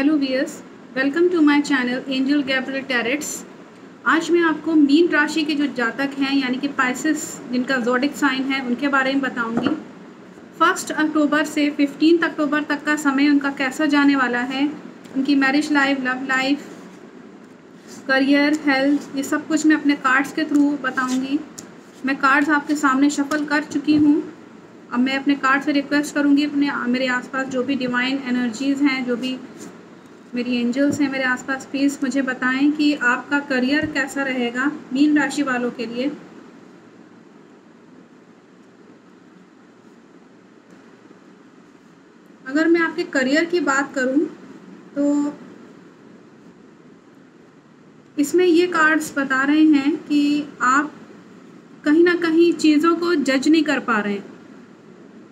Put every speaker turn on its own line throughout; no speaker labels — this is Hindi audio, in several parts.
Hello viewers, welcome to my channel angel Gabriel tarots. आज मैं आपको मीन राशि के जो जातक हैं यानी कि पाइसेस जिनका ज़ोडिक साइन है उनके बारे में बताऊंगी। 1 अक्टूबर से 15 अक्टूबर तक का समय उनका कैसा जाने वाला है, उनकी marriage life, love life, career, health, ये सब कुछ मैं अपने कार्ड्स के थ्रू बताऊँगी। मैं कार्ड्स आपके सामने शफल कर चुकी हूँ। अब मैं अपने कार्ड से रिक्वेस्ट करूँगी मेरे आसपास जो भी डिवाइन एनर्जीज़ हैं, जो भी मेरी एंजल्स हैं मेरे आसपास, प्लीज़ मुझे बताएं कि आपका करियर कैसा रहेगा मीन राशि वालों के लिए। अगर मैं आपके करियर की बात करूं तो इसमें ये कार्ड्स बता रहे हैं कि आप कहीं ना कहीं चीज़ों को जज नहीं कर पा रहे हैं।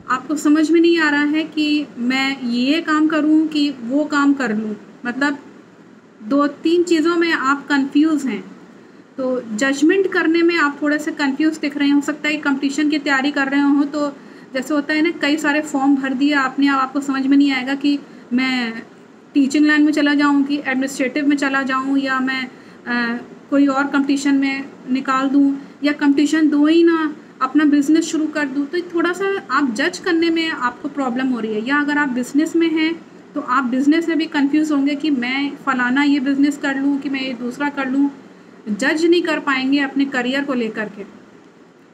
आपको समझ में नहीं आ रहा है कि मैं ये काम करूं कि वो काम कर लूं। मतलब 2-3 चीज़ों में आप कंफ्यूज हैं, तो जजमेंट करने में आप थोड़े से कंफ्यूज दिख रहे हैं। हो सकता है कंपटीशन की तैयारी कर रहे हो, तो जैसे होता है ना, कई सारे फॉर्म भर दिए आपने, आपको समझ में नहीं आएगा कि मैं टीचिंग लाइन में चला जाऊं कि एडमिनिस्ट्रेटिव में चला जाऊं, या मैं कोई और कंपटीशन में निकाल दूं, या कंपटीशन दूं ही ना, अपना बिजनेस शुरू कर दूं। तो थोड़ा सा आप जज करने में आपको प्रॉब्लम हो रही है। या अगर आप बिजनेस में हैं तो आप बिज़नेस में भी कंफ्यूज होंगे कि मैं फ़लाना ये बिज़नेस कर लूँ कि मैं ये दूसरा कर लूँ। जज नहीं कर पाएंगे अपने करियर को लेकर के।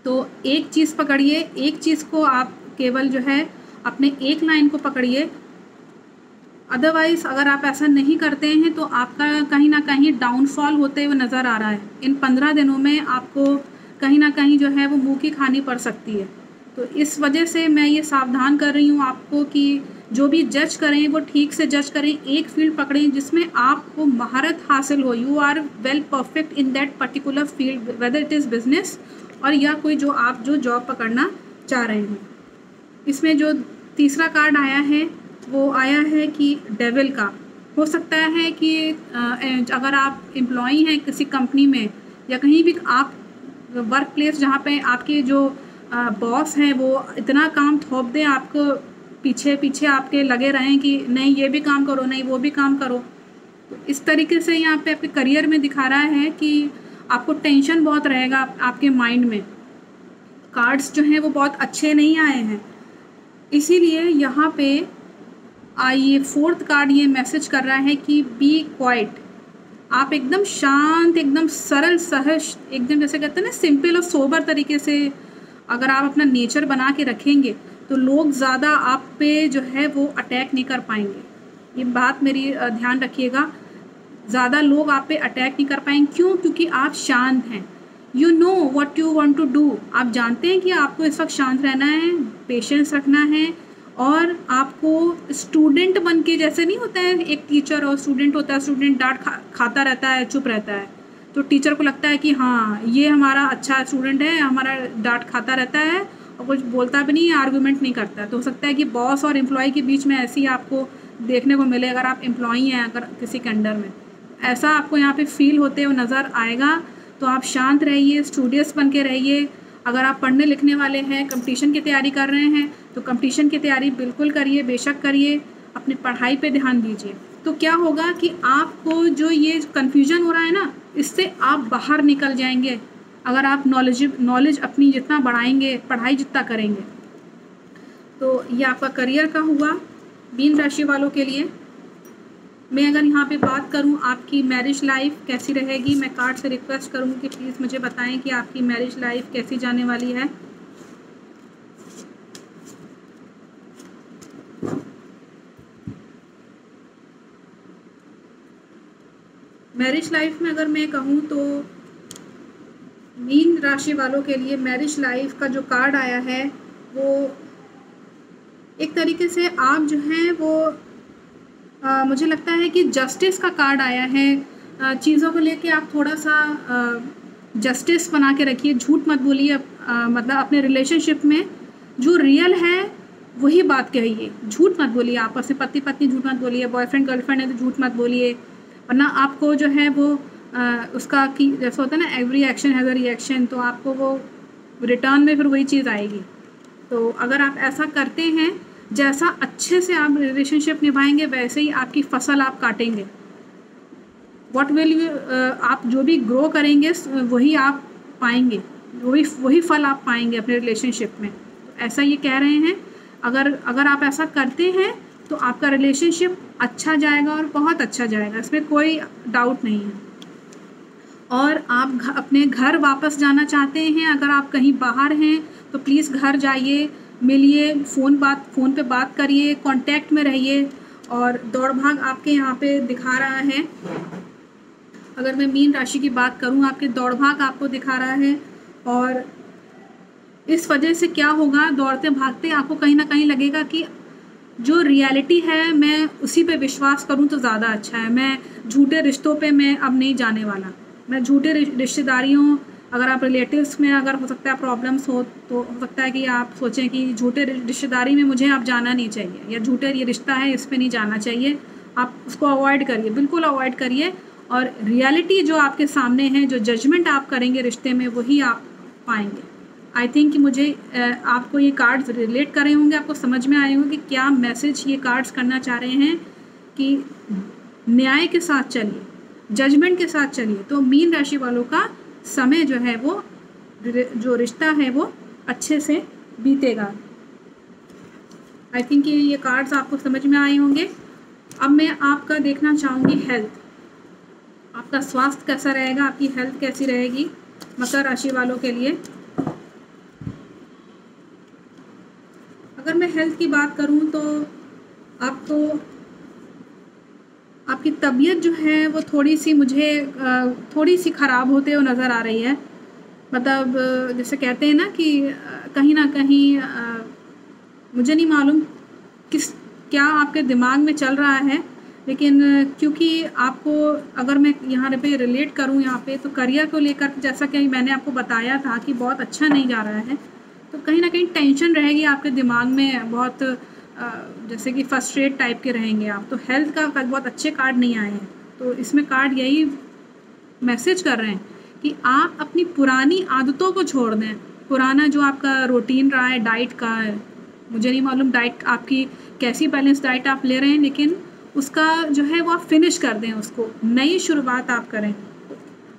तो एक चीज़ पकड़िए, एक चीज़ को आप केवल जो है अपने एक लाइन को पकड़िए। अदरवाइज़ अगर आप ऐसा नहीं करते हैं तो आपका कहीं ना कहीं डाउनफॉल होते हुए नज़र आ रहा है। इन 15 दिनों में आपको कहीं ना कहीं जो है वो मुँह की खानी पड़ सकती है। तो इस वजह से मैं ये सावधान कर रही हूँ आपको कि जो भी जज करें वो ठीक से जज करें। एक फील्ड पकड़ें जिसमें आपको महारत हासिल हो, you are well perfect in that particular field, whether it is business और या कोई जो आप जो जॉब पकड़ना चाह रहे हैं। इसमें जो तीसरा कार्ड आया है वो आया है कि डेविल का। हो सकता है कि अगर आप एम्प्लॉई हैं किसी कंपनी में या कहीं भी, आप वर्क प्लेस जहाँ पे आपके जो बॉस हैं वो इतना काम थोप दें आपको, पीछे पीछे आपके लगे रहें कि नहीं ये भी काम करो, नहीं वो भी काम करो। तो इस तरीके से यहाँ पे आपके करियर में दिखा रहा है कि आपको टेंशन बहुत रहेगा आपके माइंड में। कार्ड्स जो हैं वो बहुत अच्छे नहीं आए हैं, इसीलिए यहाँ पे आइए 4th कार्ड ये मैसेज कर रहा है कि बी क्वाइट। आप एकदम शांत, एकदम सरल, सहज, एकदम जैसे कहते हैं ना सिंपल और सोबर तरीके से अगर आप अपना नेचर बना के रखेंगे तो लोग ज़्यादा आप पे जो है वो अटैक नहीं कर पाएंगे। ये बात मेरी ध्यान रखिएगा, ज़्यादा लोग आप पे अटैक नहीं कर पाएंगे। क्यों? क्योंकि आप शांत हैं। You know what you want to do. आप जानते हैं कि आपको इस वक्त शांत रहना है, पेशेंस रखना है, और आपको स्टूडेंट बन के, जैसे नहीं होता है एक टीचर और स्टूडेंट होता है, स्टूडेंट डांट खाता रहता है, चुप रहता है, तो टीचर को लगता है कि हाँ ये हमारा अच्छा स्टूडेंट है, हमारा डांट खाता रहता है और कुछ बोलता भी नहीं, आर्गूमेंट नहीं करता। तो हो सकता है कि बॉस और एम्प्लॉय के बीच में ऐसी आपको देखने को मिले। अगर आप एम्प्लॉई हैं, अगर किसी के अंडर में, ऐसा आपको यहाँ पे फील होते हुए नज़र आएगा। तो आप शांत रहिए, स्टूडियस बन के रहिए। अगर आप पढ़ने लिखने वाले हैं, कंपटीशन की तैयारी कर रहे हैं, तो कंपटीशन की तैयारी बिल्कुल करिए, बेशक करिए, अपनी पढ़ाई पे ध्यान दीजिए। तो क्या होगा कि आपको जो ये कन्फ्यूजन हो रहा है ना, इससे आप बाहर निकल जाएंगे अगर आप नॉलेज अपनी जितना बढ़ाएंगे, पढ़ाई जितना करेंगे। तो ये आपका करियर का हुआ मीन राशि वालों के लिए। मैं अगर यहाँ पे बात करूँ आपकी मैरिज लाइफ कैसी रहेगी, मैं कार्ड से रिक्वेस्ट करूँगी कि प्लीज़ मुझे बताएं कि आपकी मैरिज लाइफ कैसी जाने वाली है। मैरिज लाइफ में अगर मैं कहूँ तो मीन राशि वालों के लिए मैरिज लाइफ का जो कार्ड आया है वो एक तरीके से आप जो हैं वो मुझे लगता है कि जस्टिस का कार्ड आया है। चीज़ों को लेके आप थोड़ा सा जस्टिस बना के रखिए, झूठ मत बोलिए। मतलब अपने रिलेशनशिप में जो रियल है वही बात कहिए, झूठ मत बोलिए। आपस में पति पत्नी झूठ मत बोलिए, बॉयफ्रेंड गर्लफ्रेंड है तो झूठ मत बोलिए, वरना आपको जो है वो उसका कि जैसा होता है ना, every action has a reaction, तो आपको वो रिटर्न में फिर वही चीज़ आएगी। तो अगर आप ऐसा करते हैं जैसा अच्छे से आप रिलेशनशिप निभाएंगे वैसे ही आपकी फसल आप काटेंगे। व्हाट विल यू, आप जो भी ग्रो करेंगे वही आप पाएंगे, वही फल आप पाएंगे अपने रिलेशनशिप में। ऐसा ये कह रहे हैं, अगर आप ऐसा करते हैं तो आपका रिलेशनशिप अच्छा जाएगा और बहुत अच्छा जाएगा, इसमें कोई डाउट नहीं है। और आप अपने घर वापस जाना चाहते हैं, अगर आप कहीं बाहर हैं तो प्लीज़ घर जाइए, मिलिए, फ़ोन पे बात करिए, कांटेक्ट में रहिए। और दौड़ भाग आपके यहाँ पे दिखा रहा है, अगर मैं मीन राशि की बात करूँ, आपके दौड़ भाग आपको दिखा रहा है। और इस वजह से क्या होगा, दौड़ते भागते आपको कहीं ना कहीं लगेगा कि जो रियलिटी है मैं उसी पे विश्वास करूं तो ज़्यादा अच्छा है। मैं झूठे रिश्तों पे मैं अब नहीं जाने वाला। मैं झूठे रिश्तेदारियों, अगर आप रिलेटिव्स में अगर हो सकता है प्रॉब्लम्स हो तो हो सकता है कि आप सोचें कि झूठे रिश्तेदारी में मुझे अब जाना नहीं चाहिए, या झूठे ये रिश्ता है इस पर नहीं जाना चाहिए। आप उसको अवॉइड करिए, बिल्कुल अवॉइड करिए। और रियलिटी जो आपके सामने है, जो जजमेंट आप करेंगे रिश्ते में, वही आप पाएंगे। आई थिंक कि मुझे आपको ये कार्ड्स रिलेट कर रहे होंगे, आपको समझ में आए होंगे कि क्या मैसेज ये कार्ड्स करना चाह रहे हैं, कि न्याय के साथ चलिए, जजमेंट के साथ चलिए, तो मीन राशि वालों का समय जो है वो, जो रिश्ता है वो अच्छे से बीतेगा। आई थिंक कि ये कार्ड्स आपको समझ में आए होंगे। अब मैं आपका देखना चाहूँगी हेल्थ, आपका स्वास्थ्य कैसा रहेगा, आपकी हेल्थ कैसी रहेगी मकर राशि वालों के लिए। अगर मैं हेल्थ की बात करूं तो आपकी तबीयत जो है वो थोड़ी सी ख़राब होते हुए नज़र आ रही है। मतलब जैसे कहते हैं ना कि कहीं ना कहीं मुझे नहीं मालूम क्या आपके दिमाग में चल रहा है, लेकिन क्योंकि आपको अगर मैं यहाँ पे रिलेट करूँ यहाँ पे, तो करियर को लेकर जैसा कि मैंने आपको बताया था कि बहुत अच्छा नहीं जा रहा है, तो कहीं ना कहीं टेंशन रहेगी आपके दिमाग में, बहुत जैसे कि फ्रस्ट्रेट टाइप के रहेंगे आप। तो हेल्थ का बहुत अच्छे कार्ड नहीं आए हैं, तो इसमें कार्ड यही मैसेज कर रहे हैं कि आप अपनी पुरानी आदतों को छोड़ दें। पुराना जो आपका रूटीन रहा है डाइट का, मुझे नहीं मालूम डाइट आपकी कैसी बैलेंस डाइट आप ले रहे हैं, लेकिन उसका जो है वो आप फिनिश कर दें, उसको नई शुरुआत आप करें।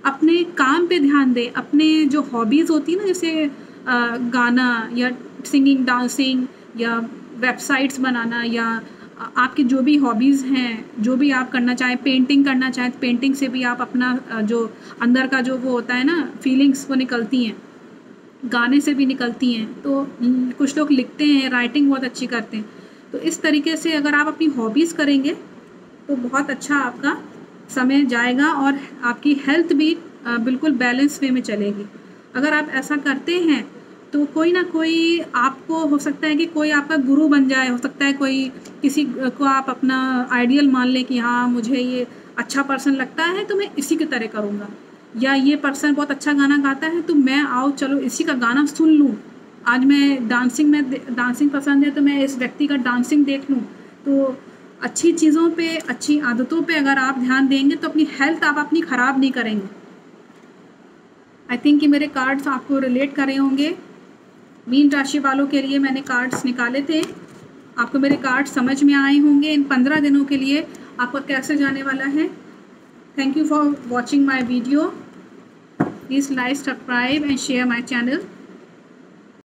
अपने काम पे ध्यान दें, अपने जो हॉबीज़ होती है ना, जैसे गाना या सिंगिंग, डांसिंग या वेबसाइट्स बनाना, या आपकी जो भी हॉबीज़ हैं, जो भी आप करना चाहें, पेंटिंग करना चाहें तो पेंटिंग से भी आप अपना जो अंदर का जो वो होता है ना फीलिंग्स, वो निकलती हैं, गाने से भी निकलती हैं। तो कुछ लोग लिखते हैं, राइटिंग बहुत अच्छी करते हैं। तो इस तरीके से अगर आप अपनी हॉबीज़ करेंगे तो बहुत अच्छा आपका समय जाएगा और आपकी हेल्थ भी बिल्कुल बैलेंस वे में चलेगी। अगर आप ऐसा करते हैं तो कोई ना कोई आपको, हो सकता है कि कोई आपका गुरु बन जाए, हो सकता है कोई किसी को आप अपना आइडियल मान लें कि हाँ मुझे ये अच्छा पर्सन लगता है तो मैं इसी की तरह करूँगा, या ये पर्सन बहुत अच्छा गाना गाता है तो मैं आओ चलो इसी का गाना सुन लूँ, आज मैं डांसिंग पसंद है तो मैं इस व्यक्ति का डांसिंग देख लूँ। तो अच्छी चीज़ों पे, अच्छी आदतों पे अगर आप ध्यान देंगे तो अपनी हेल्थ आप अपनी ख़राब नहीं करेंगे। आई थिंक कि मेरे कार्ड्स आपको रिलेट कर रहे होंगे। मीन राशि वालों के लिए मैंने कार्ड्स निकाले थे, आपको मेरे कार्ड्स समझ में आए होंगे। इन 15 दिनों के लिए आपका कैसे जाने वाला है। Thank you for watching my video. Please like, subscribe and share my channel.